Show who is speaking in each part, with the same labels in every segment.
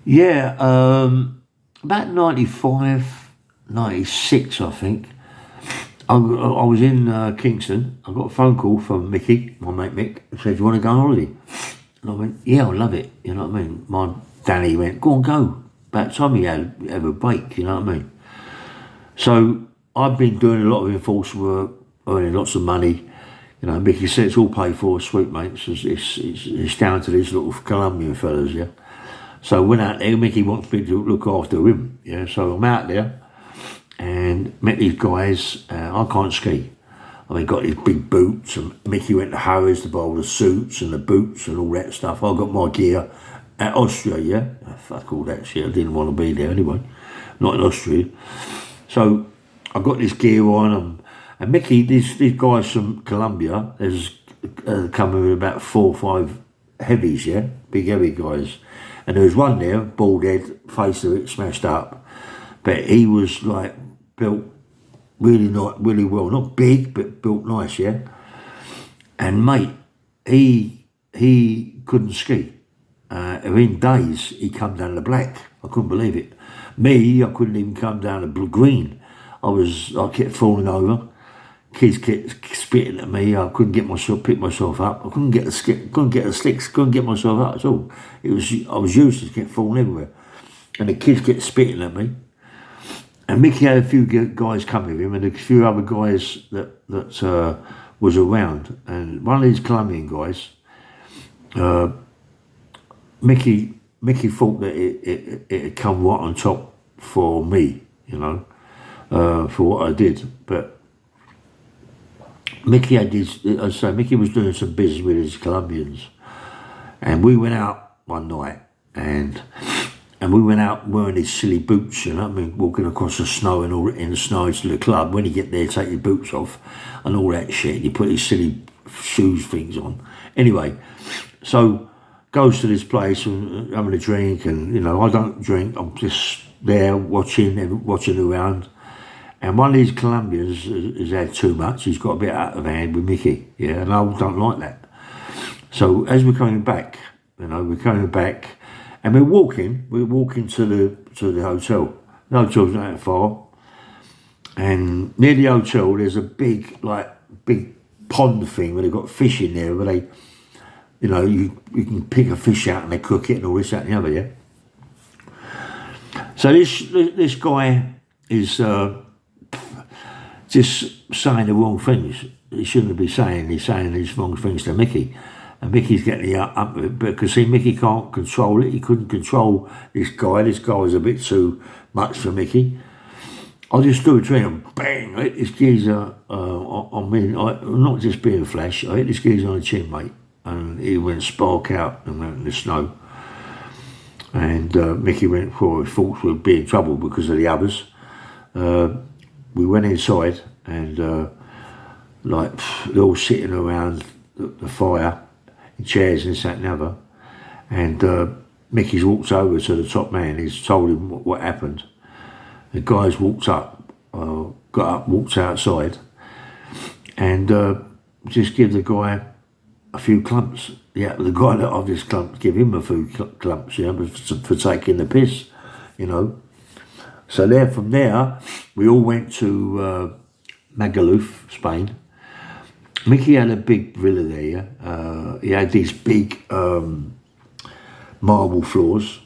Speaker 1: Yeah, about 95, 96, I think. I was in Kingston. I got a phone call from Micky, my mate Mick, who said, "Do you want to go on holiday?" And I went, "Yeah, I love it." You know what I mean? My Danny went, "Go on, go. About time you have a break." You know what I mean? So I've been doing a lot of enforced work, earning lots of money. You know, Micky said it's all paid for, sweet mates. It's down to these little Colombian fellas, yeah. So I went out there. Micky wants me to look after him, yeah. So I'm out there and met these guys. I can't ski. I mean, got these big boots, and Micky went to Harrods to buy all the suits and the boots and all that stuff. I got my gear at Austria, yeah. Oh, fuck all that shit. I didn't want to be there anyway. Not in Austria. So I got this gear on, and Micky, these guys from Colombia, there's coming with about 4 or 5 heavies, yeah, big heavy guys. And there was one there, bald head, face of it smashed up, but he was like built really not really well, not big, but built nice, yeah. And mate, he couldn't ski. In days, he come down the black. I couldn't believe it. Me, I couldn't even come down the blue green. I kept falling over. Kids kept spitting at me. I couldn't pick myself up. I couldn't get the slicks. Couldn't get myself up at all. I was useless. Kept falling everywhere, and the kids kept spitting at me. And Micky had a few guys come with him, and a few other guys that was around. And one of these Colombian guys, Micky thought that it had come right on top for me, you know, for what I did. But Micky Micky was doing some business with his Colombians, and we went out one night, and we went out wearing these silly boots, you know what I mean, walking across the snow and all in the snow to the club. When you get there, take your boots off and all that shit. You put these silly shoes things on. Anyway, so goes to this place and having a drink, and you know, I don't drink. I'm just there watching around. And one of these Colombians has had too much. He's got a bit out of hand with Micky, yeah, and I don't like that. So as we're coming back, you know, and we're walking to the hotel. The hotel's not that far. And near the hotel there's a big pond thing where they've got fish in there, where they, you know, you can pick a fish out and they cook it and all this, that and the other, yeah. So this guy is just saying the wrong things. He shouldn't be saying. He's saying these wrong things to Micky. And Micky's getting up with it, because see, Micky can't control it. He couldn't control this guy. This guy was a bit too much for Micky. I just threw a tree and bang, I hit this geezer on me. I'm not just being flash, I hit this geezer on the chin, mate. And he went spark out and went in the snow. And Micky went for his thoughts would be in trouble because of the others. We went inside, and they're all sitting around the fire in chairs and this, that and the other. And Micky's walked over to the top man. He's told him what happened. The guys walked up, walked outside, and just give the guy a few clumps. Yeah, the guy that I've just clumped, give him a few clumps, you know, for taking the piss, you know. So from there, we all went to Magaluf, Spain. Micky had a big villa there, yeah? He had these big marble floors.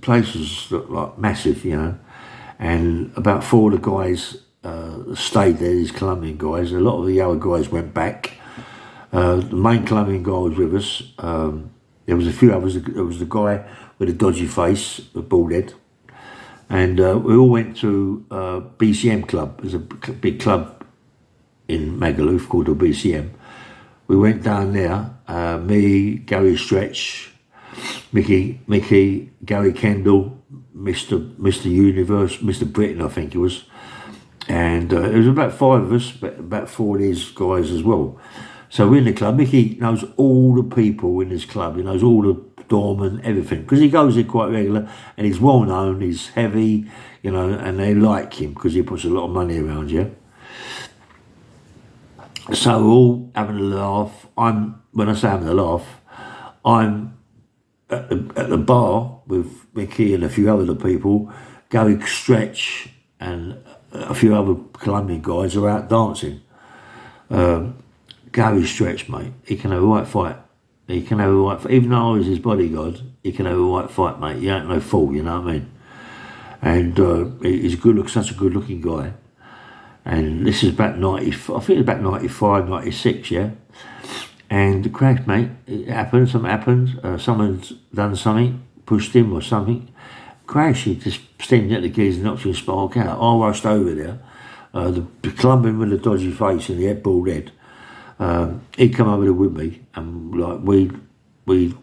Speaker 1: Places that like massive, you know. And about 4 of the guys stayed there, these Colombian guys. A lot of the other guys went back. The main Colombian guy was with us. There was a few others. There was the guy with a dodgy face, a bald head. And we all went to BCM Club. There's a big club in Magaluf called the BCM. We went down there, me, Gary Stretch, Micky, Gary Kendall, Mr. Universe, Mr. Britain, I think it was. And it was about 5 of us, but about 4 of these guys as well. So we're in the club. Micky knows all the people in this club. He knows all the doormen, everything, because he goes there quite regular, and he's well known, he's heavy, you know, and they like him because he puts a lot of money around you. So we're all having a laugh. When I say having a laugh, I'm at the bar with Micky and a few other people. Gary Stretch and a few other Colombian guys are out dancing. Gary Stretch, mate, he can have a right fight. He can have a right fight. Even though I was his bodyguard, he can have a right fight, mate. He ain't no fool, you know what I mean? And he's such a good looking guy. And this is about 90, I think it's about 95, 96, yeah? And the crash, mate, it happened, something happened. Someone's done something, pushed him or something. Crash, he just steamed at the gears and knocked his spark out. I rushed over there. The Colombian with the dodgy face and the head, bald head, he come over there with me, and like we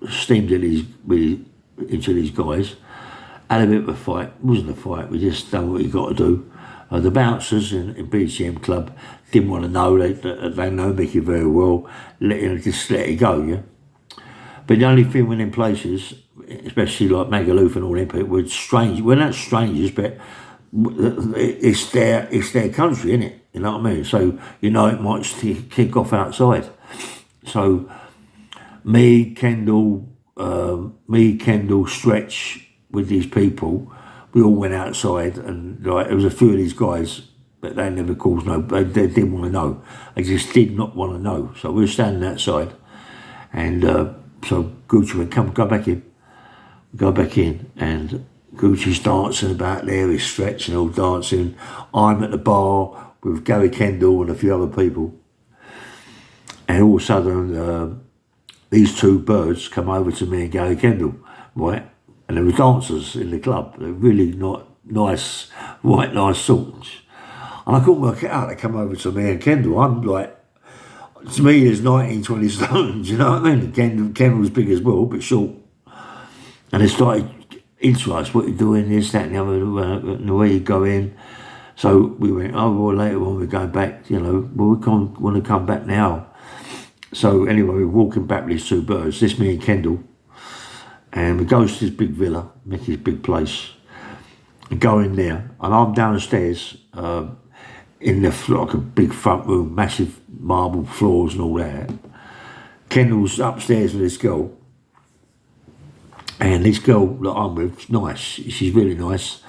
Speaker 1: steamed at into these guys. Had a bit of a fight. It wasn't a fight. We just done what you got to do. The bouncers in BCM Club didn't want to know. They know Micky very well. Just let it go, yeah. But the only thing when in places, especially like Magaluf and all them people, were strange. We're not strangers, but it's their country, isn't it? You know what I mean? So you know it might kick off outside. So me, Kendall, Stretch with these people, we all went outside, and like there was a few of these guys, but they never caused no. They didn't want to know. They just did not want to know. So we were standing outside, and so Gucci went, "Come, go back in." Go back in, and Gucci's dancing about there. He's stretching, all dancing. I'm at the bar with Gary Kendall and a few other people, and all of a sudden, these two birds come over to me and Gary Kendall, right? And there were dancers in the club. They're really not nice, right, nice sorts. And I couldn't work it out. They come over to me and Kendall. I'm like, to me, there's 19, 20 stones, you know what I mean? Kendall was big as well, but short. And they started into us, what you're doing, this, that, and the other, and the way you go in. So we went, oh, well, later on we're going back, you know, well, we can't want to come back now. So anyway, we're walking back with these two birds, this me and Kendall. And we go to this big villa, Micky's big place, and go in there. And I'm downstairs in like a big front room, massive marble floors and all that. Kendall's upstairs with this girl. And this girl that I'm with, nice. She's really nice.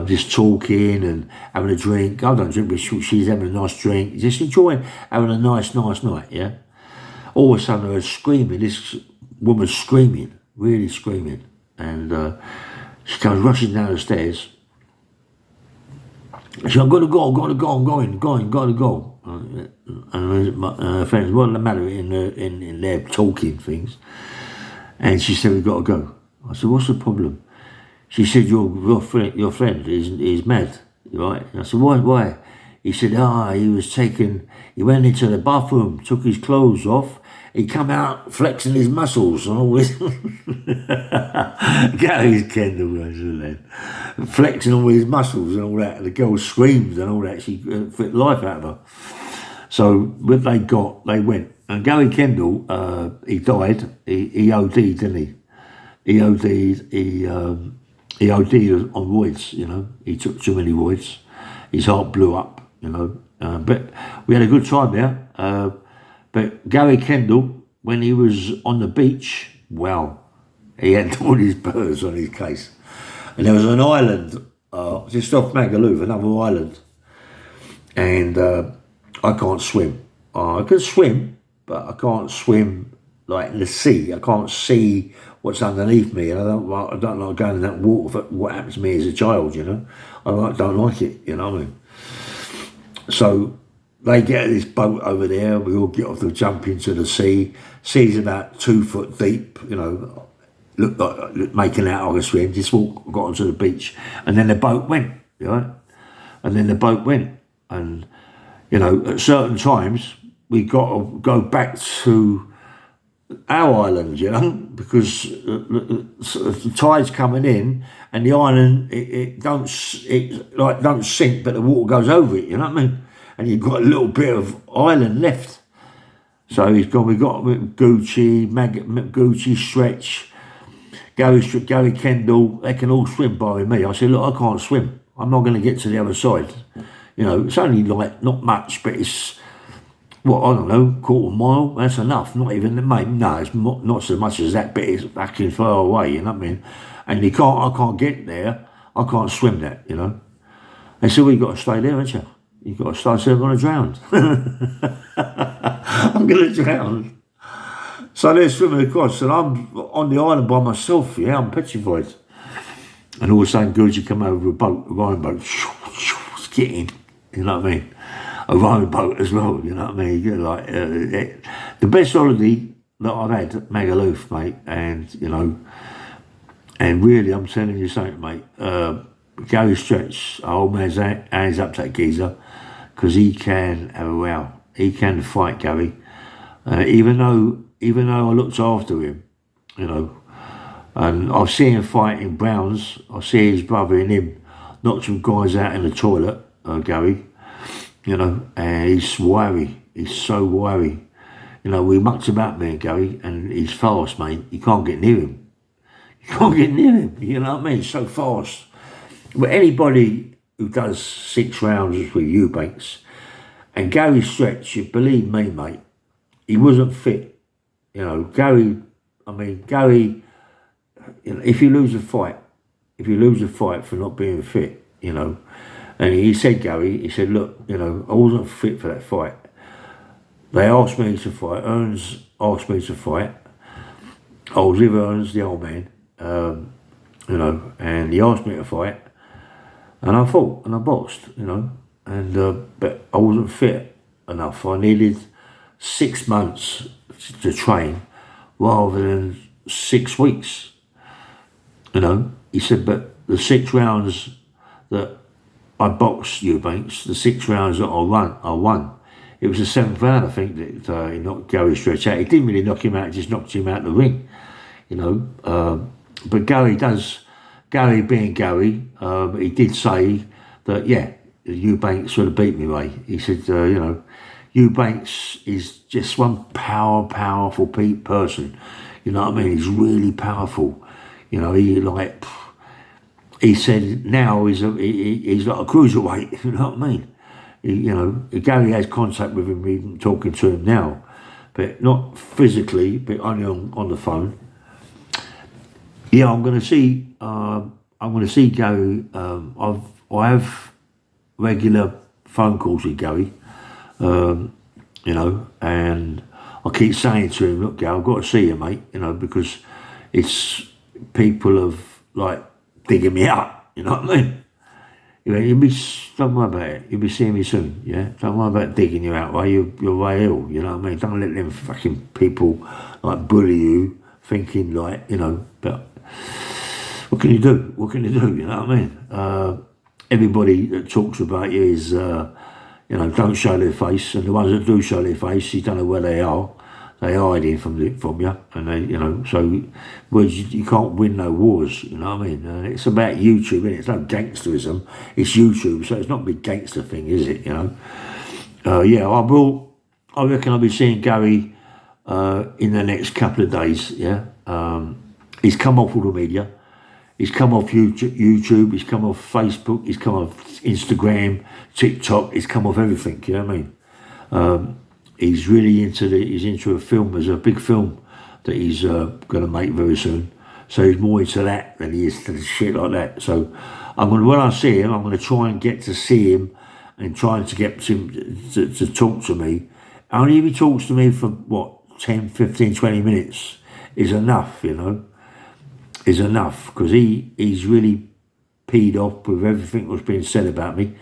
Speaker 1: Just talking and having a drink. I don't drink, but she's having a nice drink. Just enjoying having a nice night, yeah? All of a sudden, I was screaming. This woman's screaming. Really screaming, and she comes rushing down the stairs. She said, I've got to go, I'm going, got to go. And my friends, what's the matter in there talking things? And she said, we've got to go. I said, what's the problem? She said, your friend is mad, right? And I said, why? He said, he went into the bathroom, took his clothes off, he come out flexing his muscles and all this. Gary's Kendall, isn't it? Flexing all his muscles and all that. And the girl screamed and all that. She fit life out of her. So what they went. And Gary Kendall, he died. He OD'd, didn't he? He OD'd. He OD'd on roids, you know. He took too many roids. His heart blew up, you know. But we had a good time there. But Gary Kendall, when he was on the beach, well, he had all his birds on his case. And there was an island, just off Magaluf, another island. And I can't swim. I can swim, but I can't swim like in the sea. I can't see what's underneath me. And I don't like going in that water. What happened to me as a child, you know. I don't like it, you know what I mean. So they get this boat over there, we all get off to jump into the sea. Sea's about 2 foot deep, you know, looked like making out I was swim, just got onto the beach. And then the boat went, right? And then the boat went. And, you know, at certain times, we got to go back to our island, you know, because the tide's coming in and the island, it don't sink, but the water goes over it, you know what I mean? And you've got a little bit of island left. So we got Gucci, Stretch, Gary Kendall, they can all swim by me. I said, look, I can't swim. I'm not going to get to the other side. You know, it's only like, not much, but it's what, I don't know, quarter mile, that's enough. Not even, mate, no, it's not so much as that, but it's fucking far away, you know what I mean? And I can't get there, I can't swim that, you know? They said, well, you've got to stay there, haven't you? You've got to stay, I said, I'm going to drown. I'm going to drown. So they're swimming across, and I'm on the island by myself, yeah, I'm petrified. And all of a sudden, Gucci come over with a boat, a rowing boat, getting, you know what I mean? A rowing boat as well, you know what I mean? You know, like, the best holiday that I've had at Magaluf, mate, and, you know, and really, I'm telling you something, mate, Gary Stretch, I hold my hands up to that geezer, because he can have a row. He can fight, Gary. Even though I looked after him, you know, and I've seen him fight in Browns. I see his brother and him knock some guys out in the toilet, Gary, you know, and he's wiry. He's so wiry. You know, we mucked about, me and Gary, and he's fast, mate. You can't get near him. You can't get near him, you know what I mean? He's so fast. But anybody who does 6 rounds with Eubanks, and Gary Stretch, you believe me, mate, he wasn't fit. You know, Gary, you know, if you lose a fight for not being fit, you know, and he said, Gary, he said, look, you know, I wasn't fit for that fight. They asked me to fight. Ernst asked me to fight. I was with Ernst, the old man, you know, and he asked me to fight, and I fought and I boxed, you know, and but I wasn't fit enough. I needed 6 months to train rather than 6 weeks, you know. He said, but the 6 rounds that I boxed Eubanks, the 6 rounds that I won. It was the 7th round, I think, that he knocked Gary Stretch out. He didn't really knock him out, he just knocked him out of the ring, you know. But Gary being Gary, he did say that, yeah, Eubanks would have beat me, Ray. He said, you know, Eubanks is just one powerful person. You know what I mean? He's really powerful. You know, he said now he's like a cruiserweight. You know what I mean? You know, Gary has contact with him, even talking to him now, but not physically, but only on the phone. Yeah, I'm going to see Gary. I have regular phone calls with Gary, you know, and I keep saying to him, look, Gary, I've got to see you, mate, you know, because it's people have like digging me up, you know what I mean? You know, don't worry about it. You'll be seeing me soon, yeah? Don't worry about digging you out, right? You're way ill, you know what I mean? Don't let them fucking people like bully you, thinking like, you know, but what can you do? What can you do? You know what I mean? Everybody that talks about you is, you know, don't show their face, and the ones that do show their face, you don't know where they are. They are hiding from you, and they, you know, so you can't win no wars, you know what I mean? It's about YouTube, innit? It's no gangsterism, it's YouTube, so it's not a big gangster thing, is it, you know? Yeah, I reckon I'll be seeing Gary in the next couple of days, yeah? He's come off all the media, he's come off YouTube, he's come off Facebook, he's come off Instagram, TikTok, he's come off everything, you know what I mean? He's really he's into a film. There's a big film that he's going to make very soon. So he's more into that than he is to shit like that. So when I see him, I'm going to try and get to see him and trying to get him to talk to me. Only if he talks to me for, 10, 15, 20 minutes is enough, you know, is enough. Because he's really peed off with everything that's been said about me.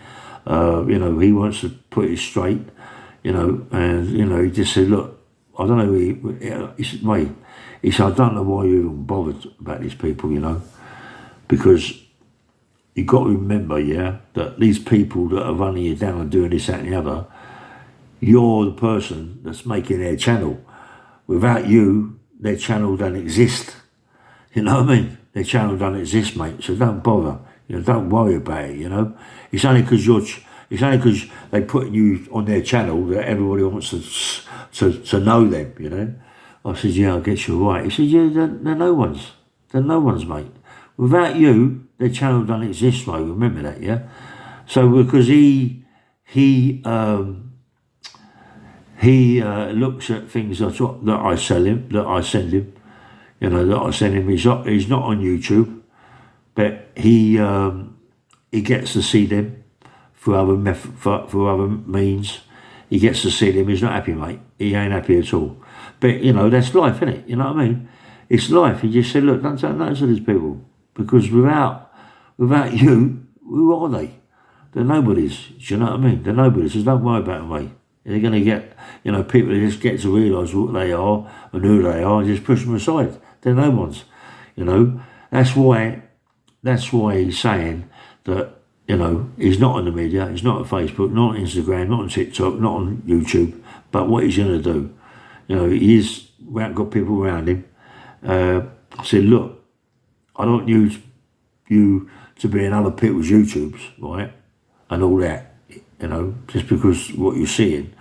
Speaker 1: You know, he wants to put it straight. You know, and, you know, he just said, look, I don't know, he said, mate, he said, I don't know why you're even bothered about these people, you know, because you've got to remember, yeah, that these people that are running you down and doing this, that and the other, you're the person that's making their channel. Without you, their channel don't exist. You know what I mean? Their channel don't exist, mate, so don't bother. You know, don't worry about it, you know. It's only because they put you on their channel that everybody wants to know them, you know. I said, yeah, I guess you're right. He said, yeah, they're no one's. They're no one's, mate. Without you, their channel don't exist, mate. Remember that, yeah? So because he he looks at things that I send him, that I send him. That I send him. He's not on YouTube, but he gets to see them through through other means. He gets to see them. He's not happy, mate. He ain't happy at all. But that's life, isn't it? You know what I mean? It's life. He just said, look, don't take notice of these people, because without you, who are they? They're nobodies. Do you know what I mean? They're nobodies. Just don't worry about them, mate. They're going to get, people who just get to realise what they are and who they are, and just push them aside. They're no ones. That's why he's saying that, he's not on the media, he's not on Facebook, not on Instagram, not on TikTok, not on YouTube. But what he's going to do, he's got people around him. Said, look, I don't use you to be in other people's YouTubes, right? And all that, just because what you're seeing.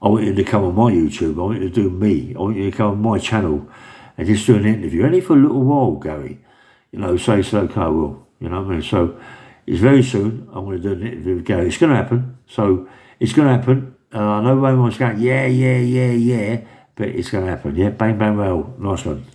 Speaker 1: I want you to come on my YouTube. I want you to do me. I want you to come on my channel and just do an interview. Only for a little while, Gary. Say it's okay, I will. You know what I mean? So it's very soon. I'm going to do an interview with Gary. It's going to happen. So it's going to happen. I know everyone's going, yeah, but it's going to happen. Yeah, bang, bang, well. Nice one.